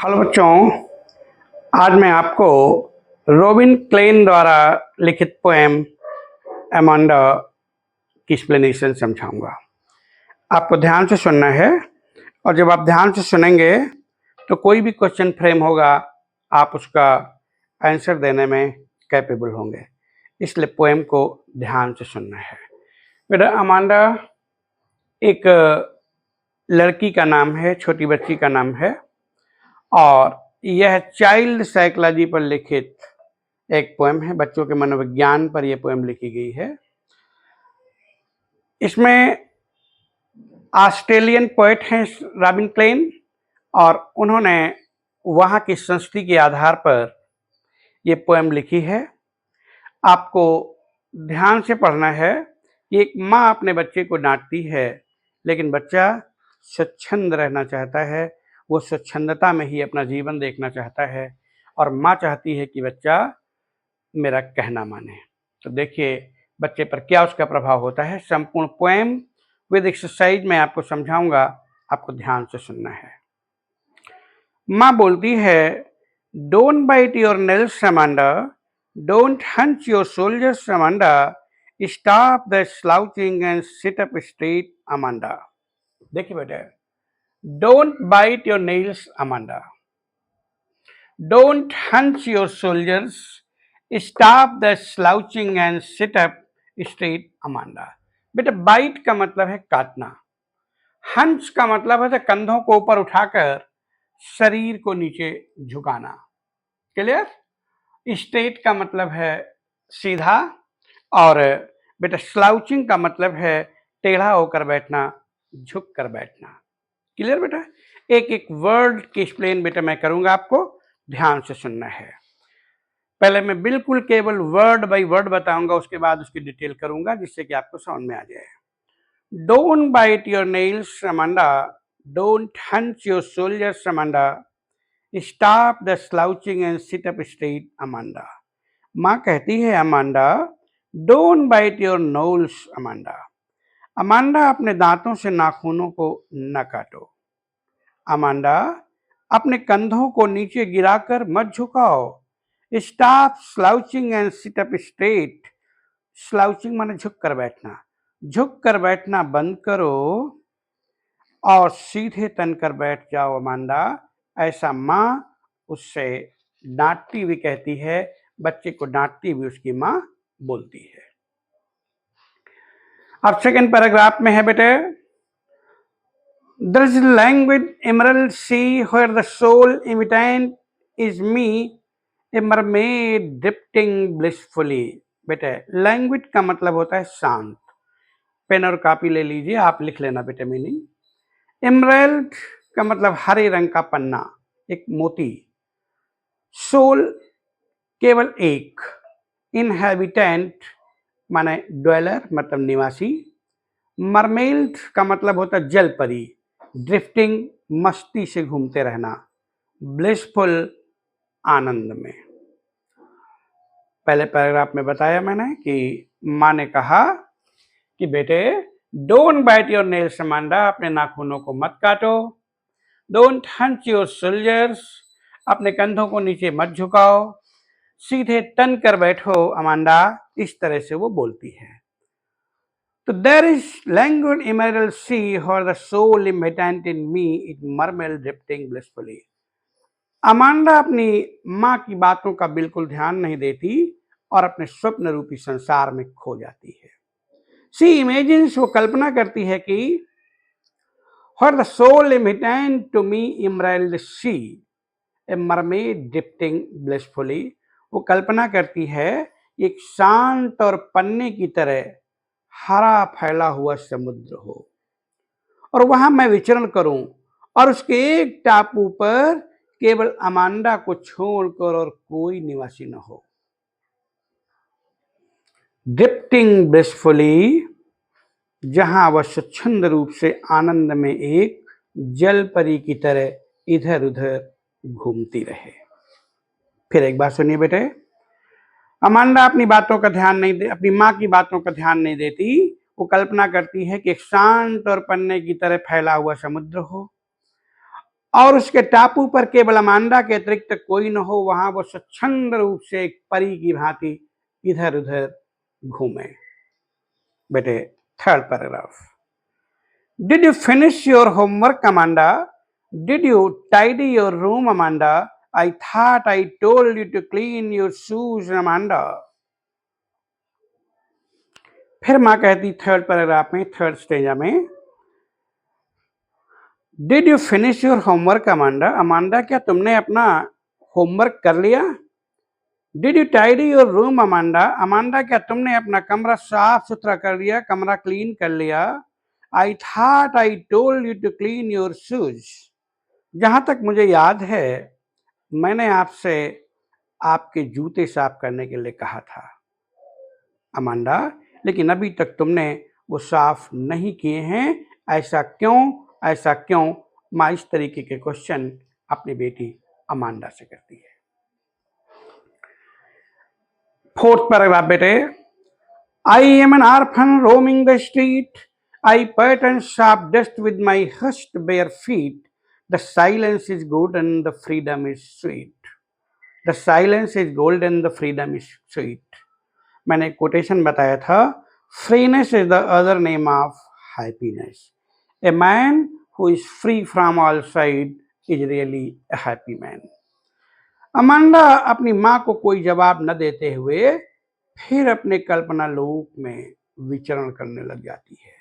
Hello बच्चों, आज मैं आपको रोबिन क्लेन द्वारा लिखित पोएम अमांडा की एक्सप्लेनेशन समझाऊंगा। आपको ध्यान से सुनना है और जब आप ध्यान से सुनेंगे तो कोई भी क्वेश्चन फ्रेम होगा आप उसका आंसर देने में कैपेबल होंगे, इसलिए पोएम को ध्यान से सुनना है। बेटा, अमांडा एक लड़की का नाम है, छोटी बच्ची का नाम है और यह चाइल्ड साइकोलॉजी पर लिखित एक पोएम है। बच्चों के मनोविज्ञान पर यह पोएम लिखी गई है। इसमें ऑस्ट्रेलियन पोएट हैं रॉबिन क्लेन और उन्होंने वहाँ की संस्कृति के आधार पर यह पोएम लिखी है। आपको ध्यान से पढ़ना है कि एक माँ अपने बच्चे को डांटती है, लेकिन बच्चा स्वच्छंद रहना चाहता है, वो स्वच्छंदता में ही अपना जीवन देखना चाहता है और माँ चाहती है कि बच्चा मेरा कहना माने। तो देखिए बच्चे पर क्या उसका प्रभाव होता है। संपूर्ण पोएम विद एक्सरसाइज मैं आपको समझाऊंगा, आपको ध्यान से सुनना है। माँ बोलती है, don't bite your nails Amanda, don't hunch your soldiers Amanda, stop the slouching and sit up straight Amanda. देखिए बेटे, don't bite your nails Amanda, don't hunch your soldiers, stop the slouching and sit up straight Amanda. बेटा, bite का मतलब है काटना, hunch का मतलब है कंधों को ऊपर उठाकर शरीर को नीचे झुकाना। क्लियर? स्ट्रेट का मतलब है सीधा और बेटा स्लाउचिंग का मतलब है टेढ़ा होकर बैठना, झुक कर बैठना। क्लियर बेटा? एक एक वर्ड की एक्सप्लेन बेटा मैं करूंगा, आपको ध्यान से सुनना है। पहले मैं बिल्कुल केवल वर्ड बाय वर्ड बताऊंगा, उसके बाद उसकी डिटेल करूंगा जिससे कि आपको समझ में आ जाए। Don't bite your nails Amanda, don't hunch your soldiers Amanda, stop the slouching and sit up straight Amanda. माँ कहती है, Amanda don't bite your nails Amanda, Amanda अपने दांतों से नाखूनों को न काटो। अमांडा अपने कंधों को नीचे गिराकर मत झुकाओ। Stop slouching and sit up straight, slouching माने झुक कर बैठना, झुक कर बैठना बंद करो और सीधे तन कर बैठ जाओ अमांडा। ऐसा माँ उससे डांटती हुई कहती है, बच्चे को डांटती हुई उसकी माँ बोलती है। अब सेकंड पैराग्राफ में है बेटे, there is a languid emerald sea where the soul imitant is me, a mermaid drifting blissfully। बेटे, लैंग्विड का मतलब होता है शांत। पेन और कॉपी ले लीजिए, आप लिख लेना बेटे मीनिंग। एमरल्ड का मतलब हरे रंग का पन्ना, एक मोती। सोल केवल एक, इनहैबिटेंट माने ड्वेलर मतलब निवासी। मरमेल्ड का मतलब होता है जल परी, ड्रिफ्टिंग मस्ती से घूमते रहना, ब्लिसफुल आनंद में। पहले पैराग्राफ में बताया मैंने कि माँ ने कहा कि बेटे don't bite your nails Amanda, अपने नाखूनों को मत काटो। डोंट हंच योर सोल्जर्स, अपने कंधों को नीचे मत झुकाओ। सीधे तन कर बैठो अमांडा, इस तरह से वो बोलती है। तो there is languid emerald sea where the soul immigrant in me it murmurs drifting blissfully। Amanda अपनी माँ की बातों का बिल्कुल ध्यान नहीं देती और अपने स्वप्न रूपी संसार में खो जाती है। सी इमेजिन्स, वो कल्पना करती है कि where the soul immigrant to me emerald sea a mermaid drifting blissfully, वो कल्पना करती है एक शांत और पन्ने की तरह हरा फैला हुआ समुद्र हो और वहां मैं विचरण करूं और उसके एक टापू पर केवल अमांडा को छोड़कर और कोई निवासी न हो। ड्रिफ्टिंग ब्लिसफुली, जहां वह स्वच्छंद रूप से आनंद में एक जल परी की तरह इधर उधर घूमती रहे। फिर एक बार सुनिए बेटे, अमांडा अपनी बातों का ध्यान नहीं दे, अपनी माँ की बातों का ध्यान नहीं देती। वो कल्पना करती है कि एक शांत और पन्ने की तरह फैला हुआ समुद्र हो और उसके टापू पर केवल अमांडा के अतिरिक्त कोई न हो, वहां वो स्वच्छंद रूप से एक परी की भांति इधर उधर घूमे। बेटे third paragraph, did you finish your homework Amanda? Did you tidy your room Amanda? I thought I told you to clean your shoes Amanda. फिर मां कहती थर्ड पैराग्राफ में, थर्ड स्टेजा में, did you finish your homework Amanda? Amanda क्या तुमने अपना homework कर लिया? Did you tidy your room Amanda? Amanda क्या तुमने अपना कमरा साफ सुथरा कर लिया, कमरा क्लीन कर लिया? I thought I told you to clean your shoes. जहां तक मुझे याद है मैंने आपसे आपके जूते साफ करने के लिए कहा था अमांडा, लेकिन अभी तक तुमने वो साफ नहीं किए हैं, ऐसा क्यों? ऐसा क्यों? माँ इस तरीके के क्वेश्चन अपनी बेटी अमांडा से करती है। फोर्थ पैराग्राफ बेटे, I am an orphan roaming the street, I pat and sharp dust with my hushed bare feet, the silence is golden the freedom is sweet. The silence is golden the freedom is sweet. मैंने quotation बताया था, freeness is the other name of happiness. A man who is free from all side is really a happy man। Amanda अपनी मां को कोई जवाब न देते हुए फिर अपने कल्पना लोक में विचरण करने लग जाती है।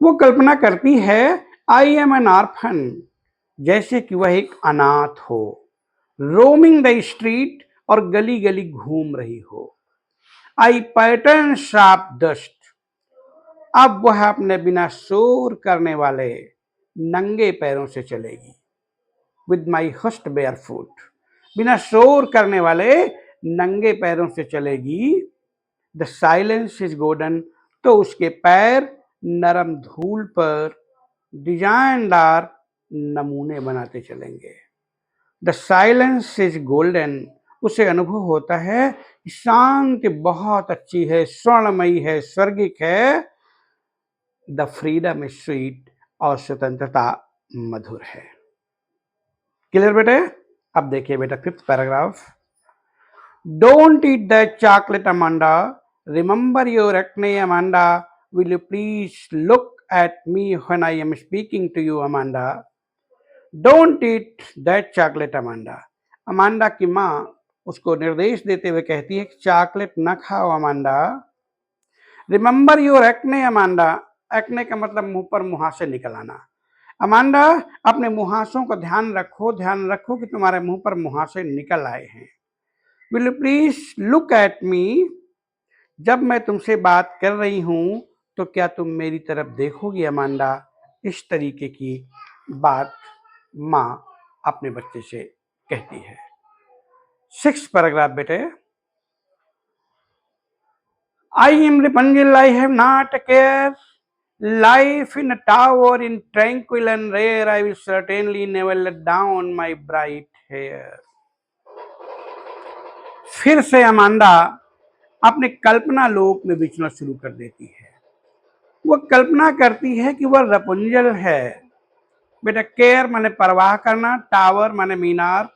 वो कल्पना करती है आई एम एन ऑर्फन, जैसे कि वह एक अनाथ हो, रोमिंग द स्ट्रीट, और गली गली घूम रही हो। आई पैटर्न शार्प डस्ट, अब वह अपने बिना शोर करने वाले नंगे पैरों से चलेगी। With my hushed bare foot, बिना शोर करने वाले नंगे पैरों से चलेगी। द साइलेंस इज गोल्डन, तो उसके पैर नरम धूल पर डिजाइनदार नमूने बनाते चलेंगे। द साइलेंस इज गोल्डन, उसे अनुभव होता है शांति बहुत अच्छी है, स्वर्णमयी है, स्वर्गिक है। द फ्रीडम इज स्वीट, और स्वतंत्रता मधुर है। क्लियर बेटे? अब देखिए बेटा fifth paragraph, don't eat that chocolate Amanda, remember your acne Amanda, will you please look at me when I am speaking to you Amanda. Don't eat that chocolate Amanda. Amanda की माँ उसको निर्देश देते हुए कहती है कि चॉकलेट न खाओ Amanda. Remember your acne Amanda, acne का मतलब मुंह पर मुहासे निकल आना। अमांडा अपने मुहासों का ध्यान रखो, ध्यान रखो कि तुम्हारे मुंह पर मुहासे निकल आए हैं। Will you please look at मी, जब मैं तुमसे बात कर रही हूं तो क्या तुम मेरी तरफ देखोगी अमांडा। इस तरीके की बात माँ अपने बच्चे से कहती है। सिक्स्थ पैराग्राफ बेटे, I M Rapunzel, I have not a care, life in a tower in tranquil and rare, I will certainly never let down my bright hair। फिर से अमांडा अपने कल्पना लोक में विचरना शुरू कर देती है। वह कल्पना करती है कि वह रपुंजल है। बेटा केयर माने परवाह करना, टावर माने मीनार।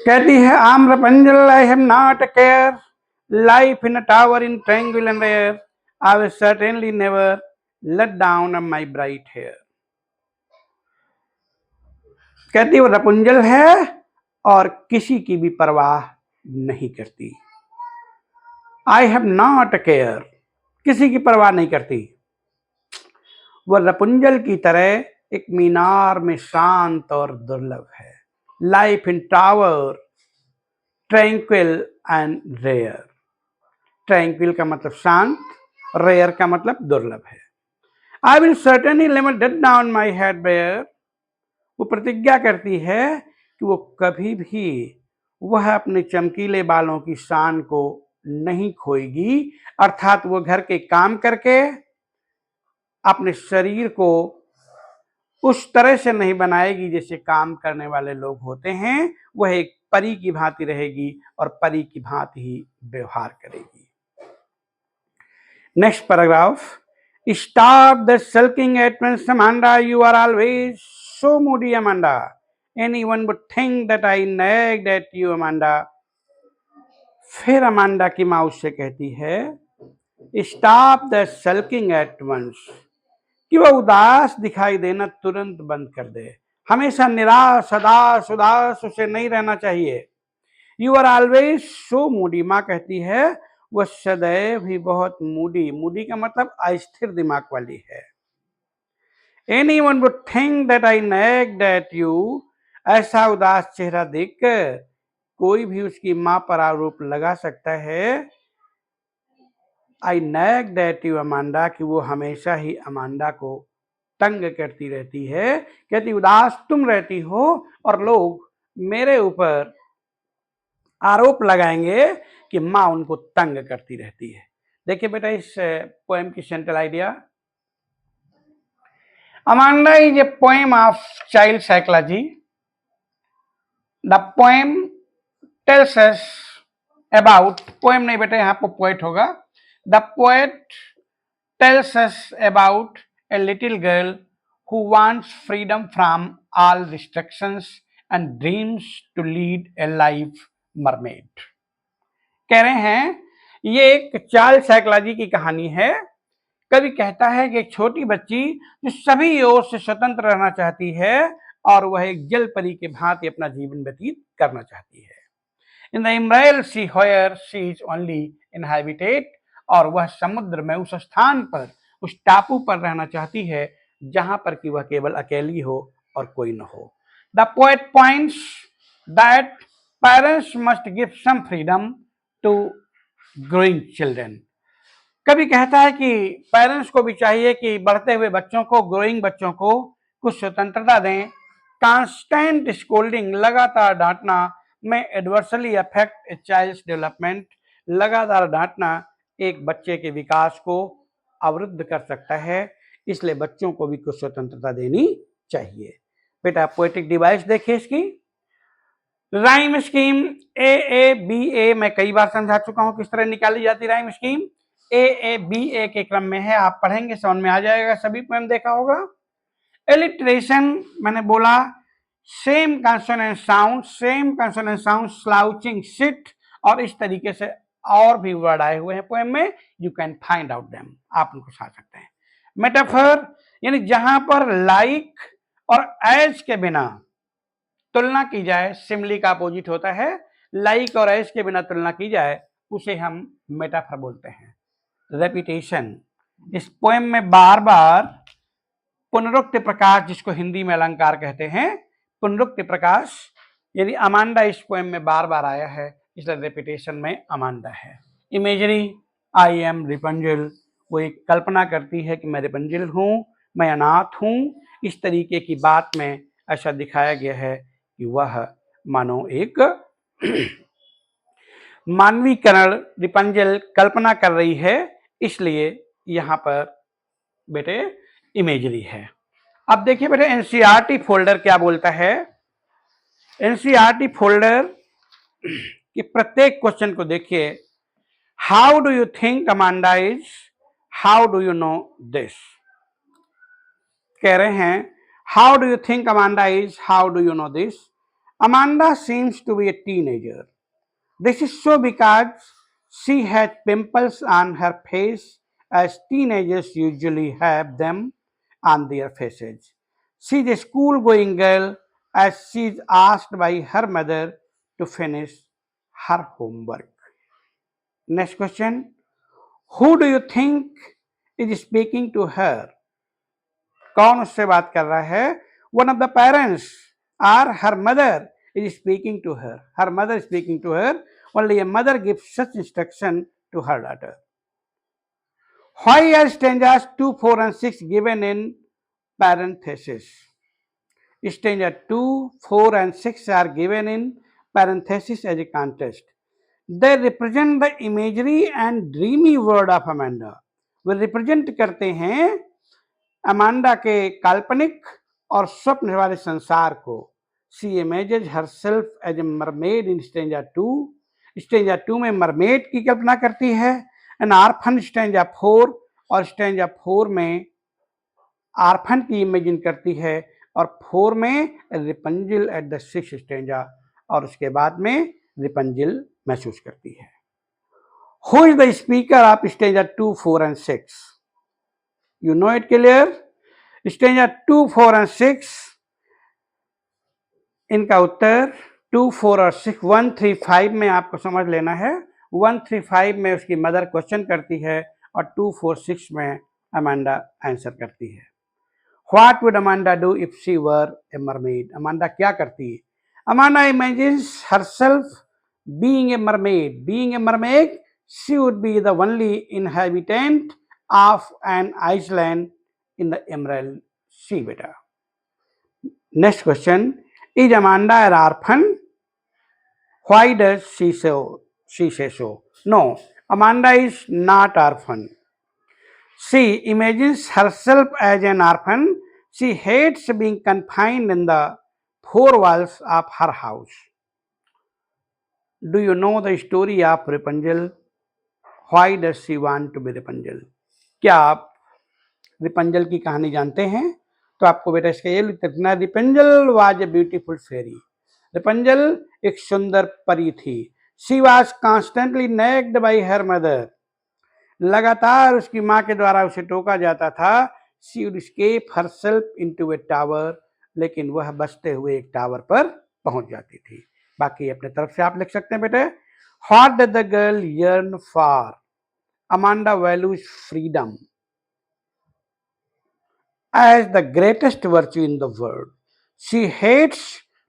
कहती है आम Rapunzel, I have not a care, life in a tower in triangle and air, I will certainly never let down my bright hair. कहती है वो रपुंजल है और किसी की भी परवाह नहीं करती। आई हैव नॉट अ केयर, किसी की परवाह नहीं करती। वह रपुंजल की तरह एक मीनार में शांत और दुर्लभ है। Life in tower tranquil and rare. Tranquil का मतलब शांत, रेयर का मतलब दुर्लभ है। I will certainly never let down my head bare, वो प्रतिज्ञा करती है कि वो कभी भी वह अपने चमकीले बालों की शान को नहीं खोएगी, अर्थात वो घर के काम करके अपने शरीर को उस तरह से नहीं बनाएगी जैसे काम करने वाले लोग होते हैं। वह एक परी की भांति रहेगी और परी की भांति ही व्यवहार करेगी। Next paragraph, Stop the sulking at once, Amanda. You are always so moody, Amanda. Anyone would think that I nagged at you, Amanda. फिर अमांडा की माँ उससे कहती है, stop the sulking at once, कि वह उदास दिखाई देना तुरंत बंद कर दे। हमेशा निराश उदास उदास उसे नहीं रहना चाहिए। You are always so moody, माँ कहती है वह सदैव ही बहुत मूडी, मूडी का मतलब अस्थिर दिमाग वाली है। Anyone would think that I nagged at you, ऐसा उदास चेहरा देखकर कोई भी उसकी माँ पर आरोप लगा सकता है, आई नेग्ड एट यू अमांडा, कि वो हमेशा ही अमांडा को तंग करती रहती है। कहती उदास तुम रहती हो और लोग मेरे ऊपर आरोप लगाएंगे कि माँ उनको तंग करती रहती है। देखिए बेटा इस पोएम की central idea, Amanda is a poem of child psychology. The poem tells us about, poem नहीं बेटा यहाँ पर पोएट होगा। The poet tells us about a little girl who wants freedom from all restrictions and dreams to lead a life mermaid। कह रहे हैं ये एक चाइल्ड साइकोलॉजी की कहानी है। कवि कहता है कि एक छोटी बच्ची जो सभी ओर से स्वतंत्र रहना चाहती है और वह एक जल परी के भांति अपना जीवन व्यतीत करना चाहती है। In the emerald sea where she is only inhabited, और वह समुद्र में उस स्थान पर, उस टापू पर रहना चाहती है जहां पर कि वह केवल अकेली हो और कोई न हो। The poet points that parents must give some freedom to growing children. कभी कहता है कि पेरेंट्स को भी चाहिए कि बढ़ते हुए बच्चों को, ग्रोइंग बच्चों को कुछ स्वतंत्रता दें। कांस्टेंट स्कोल्डिंग, लगातार डांटना, may adversely affect a child's development, लगातार डांटना एक बच्चे के विकास को अवरुद्ध कर सकता है, इसलिए बच्चों को भी कुछ स्वतंत्रता देनी चाहिए। बेटा पोएटिक डिवाइस देखिए इसकी, राइम स्कीम ए बी ए, मैं कई बार समझा चुका हूं किस तरह निकाली जाती राइम स्कीम। ए बी ए के क्रम में है, आप पढ़ेंगे समझ में आ जाएगा, सभी पोएम देखा होगा। एलिट्रेशन मैंने बोला, same consonant sound, same consonant sound, slouching, sit, और इस तरीके से और भी वर्ड आए हुए हैं पोएम में, you can find out them, आप उनको समझ सकते हैं। मेटाफर यानी जहां पर लाइक और एज के बिना तुलना की जाए, सिमिली का अपोजिट होता है, लाइक और एज के बिना तुलना की जाए उसे हम मेटाफर बोलते हैं। रेपिटेशन, इस पोएम में बार बार पुनरुक्ति प्रकाश, जिसको हिंदी में अलंकार कहते हैं, पुनरुक्ति प्रकाश, यदि अमांडा इस पोएम में बार बार आया है, इसलिए रेपिटेशन में अमांडा है। इमेजरी, आई एम रिपंजल, वो एक कल्पना करती है कि मैं रिपंजल हूँ, मैं अनाथ हूँ, इस तरीके की बात में ऐसा दिखाया गया है कि वह मानो एक मानवीकरण, रिपंजल कल्पना कर रही है, इसलिए यहाँ पर बेटे इमेजरी है। अब देखिए बेटे एनसीईआरटी फोल्डर क्या बोलता है। एनसीईआरटी फोल्डर के प्रत्येक क्वेश्चन को देखिए, how do you think Amanda is, how do you know this. कह रहे हैं how do you think Amanda is, how do you know this. Amanda seems to be a teenager, this is so because she had pimples on her face as teenagers usually have them on their faces. She is a school-going girl as she is asked by her mother to finish her homework. Next question. Who do you think is speaking to her? कौन उससे बात कर रहा है? One of the parents or her mother is speaking to her. Her mother is speaking to her. Only a mother gives such instruction to her daughter. Why are stanzas 2, 4 and 6 given in parentheses? Stanza 2, 4 and 6 are given in parentheses as a contrast. They represent the imagery and dreamy world of Amanda. Way represent करते हैं Amanda के काल्पनिक और स्वप्न वाले संसार को। She images herself as a mermaid in stanza 2. Stanza 2 में मरमेड की कल्पना करती है, एन आर्फन स्टेंजा 4, और स्टेंजा 4 में आर्फन की इमेजिन करती है और 4 में रिपंजिल एट द 6th स्टेंजा और उसके बाद में रिपंजिल महसूस करती है। Who is the speaker of stanza 2, 4 and 6? You know it clear? Stanza 2, 4 and 6, इनका उत्तर 2, 4 और 6, 1, 3, 5 में आपको समझ लेना है। 1, 3, 5 में उसकी मदर क्वेश्चन करती है और 2, 4, 6 में अमांडा आंसर करती है। What would Amanda do if she were a mermaid? Amanda क्या करती? Amanda imagines herself being a mermaid. Being a mermaid, she would be the only inhabitant of an island in the Emerald Sea. बेटा, next question: Is Amanda an orphan? Why does she say so? No, Amanda is not orphan. She imagines herself as an orphan. She hates being confined in the four walls of her house. Do you know the story of Rapunzel? Why does she want to be Rapunzel? क्या आप रिपंजल की कहानी जानते हैं? तो आपको बेटा इसका ये लिखना, रिपंजल वाज ए ब्यूटीफुल फेरी। रिपंजल एक सुंदर परी थी। She was constantly nagged by her mother. लगातार उसकी माँ के द्वारा उसे टोका जाता था। She would escape herself into a tower, लेकिन वह बचते हुए एक टावर पर पहुंच जाती थी। बाकी अपने तरफ से आप लिख सकते हैं बेटे। What does the girl yearn for? Amanda values freedom as the greatest virtue in the world. She hates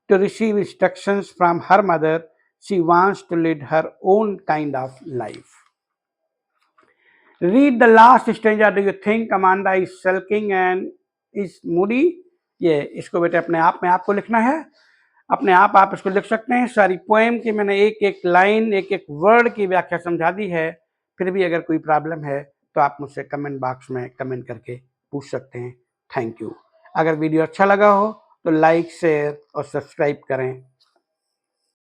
to receive instructions from her mother. She wants to lead her own kind of life. Read the last stanza. Do you think Amanda is sulking and is moody? ये इसको बेटे अपने आप में आपको लिखना है। अपने आप इसको लिख सकते हैं। सारी पोएम की मैंने एक एक लाइन, एक एक वर्ड की व्याख्या समझा दी है। फिर भी अगर कोई प्रॉब्लम है तो आप मुझसे कमेंट बॉक्स में कमेंट करके पूछ सकते हैं। Thank you. अगर वीडियो अच्छा लगा हो तो लाइक, शेयर और सब्सक्राइब करें।